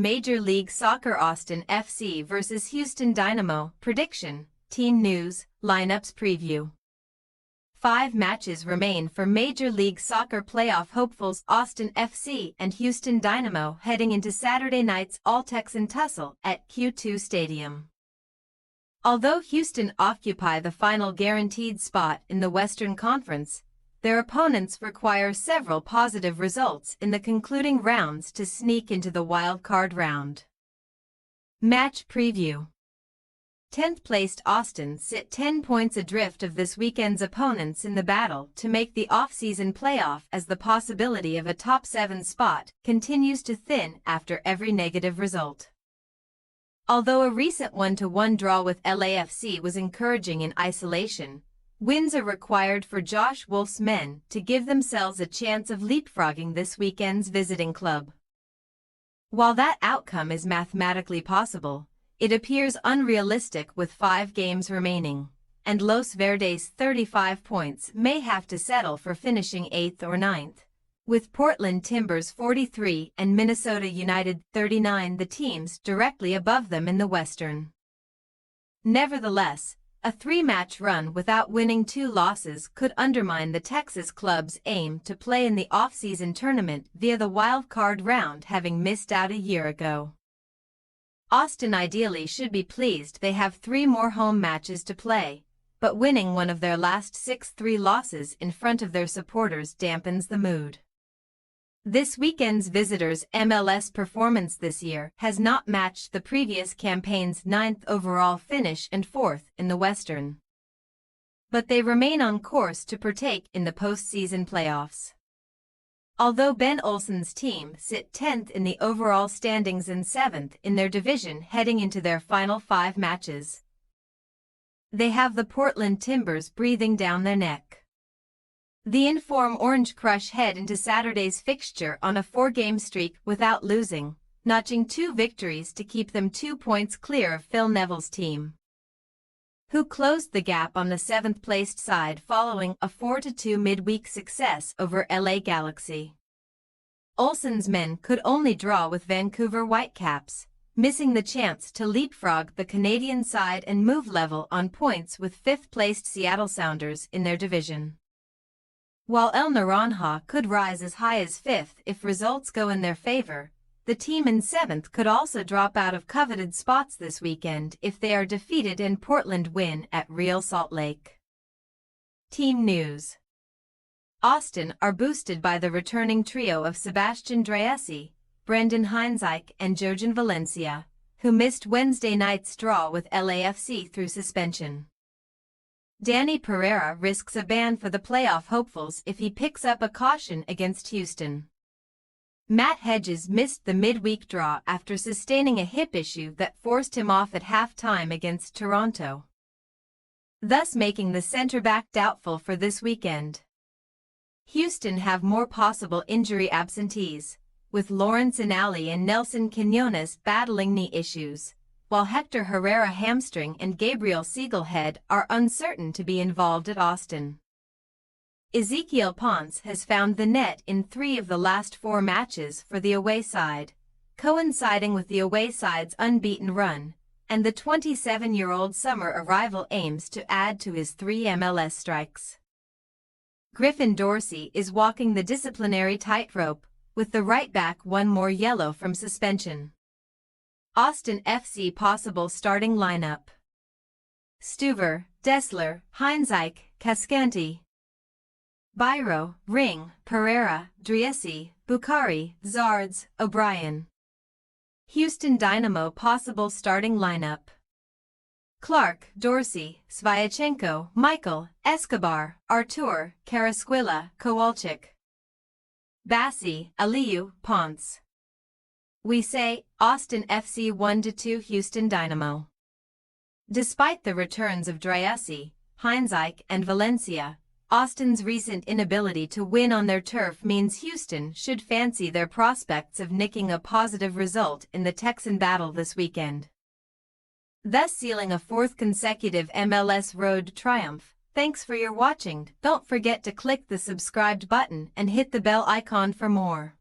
Major League Soccer Austin FC vs Houston Dynamo. Prediction, team news, lineups preview. 5 matches remain for Major League Soccer playoff hopefuls Austin FC and Houston Dynamo heading into Saturday night's all-Texan tussle at Q2 Stadium. Although Houston occupy the final guaranteed spot in the Western Conference, their opponents require several positive results in the concluding rounds to sneak into the wild-card round. Match preview. 10th-placed Austin sit 10 points adrift of this weekend's opponents in the battle to make the off-season playoff as the possibility of a top 7 spot continues to thin after every negative result. Although a recent 1-1 draw with LAFC was encouraging in isolation, wins are required for Josh Wolf's men to give themselves a chance of leapfrogging this weekend's visiting club. While that outcome is mathematically possible, it appears unrealistic with 5 games remaining, and Los Verdes' 35 points may have to settle for finishing 8th or 9th. With Portland Timbers 43 and Minnesota United 39 the teams directly above them in the Western. Nevertheless, a 3-match run without winning 2 losses could undermine the Texas club's aim to play in the off-season tournament via the wild-card round, having missed out a year ago. Austin ideally should be pleased they have 3 more home matches to play, but winning one of their last 6-3 losses in front of their supporters dampens the mood. This weekend's visitors' MLS performance this year has not matched the previous campaign's 9th overall finish and 4th in the Western. But they remain on course to partake in the postseason playoffs. Although Ben Olsen's team sit 10th in the overall standings and 7th in their division heading into their final 5 matches, they have the Portland Timbers breathing down their neck. The in-form Orange Crush head into Saturday's fixture on a 4-game streak without losing, notching 2 victories to keep them 2 points clear of Phil Neville's team, who closed the gap on the 7th-placed side following a 4-2 midweek success over LA Galaxy. Olsen's men could only draw with Vancouver Whitecaps, missing the chance to leapfrog the Canadian side and move level on points with 5th-placed Seattle Sounders in their division. While El Naranja could rise as high as 5th if results go in their favor, the team in 7th could also drop out of coveted spots this weekend if they are defeated and Portland win at Real Salt Lake. Team news. Austin are boosted by the returning trio of Sebastian Driussi, Brendan Hines-Ike and Jurgen Valencia, who missed Wednesday night's draw with LAFC through suspension. Danny Pereira risks a ban for the playoff hopefuls if he picks up a caution against Houston. Matt Hedges missed the midweek draw after sustaining a hip issue that forced him off at halftime against Toronto, thus making the center-back doubtful for this weekend. Houston have more possible injury absentees, with Lawrence Inali and Nelson Quinones battling knee issues, while Hector Herrera hamstring and Gabriel Siegelhead are uncertain to be involved at Austin. Ezequiel Ponce has found the net in 3 of the last 4 matches for the away side, coinciding with the away side's unbeaten run, and the 27-year-old summer arrival aims to add to his 3 MLS strikes. Griffin Dorsey is walking the disciplinary tightrope, with the right-back 1 more yellow from suspension. Austin FC possible starting lineup: Stuver, Dessler, Hines-Ike, Cascanti, Biro, Ring, Pereira, Driussi, Bukhari, Zardes, O'Brien. Houston Dynamo possible starting lineup: Clark, Dorsey, Svyachenko, Michael, Escobar, Artur, Carasquilla, Kowalczyk, Bassi, Aliu, Ponce. We say, Austin FC 1-2 Houston Dynamo. Despite the returns of Driussi, Hines-Ike and Valencia, Austin's recent inability to win on their turf means Houston should fancy their prospects of nicking a positive result in the Texan battle this weekend, thus sealing a 4th consecutive MLS road triumph. Thanks for your watching. Don't forget to click the subscribed button and hit the bell icon for more.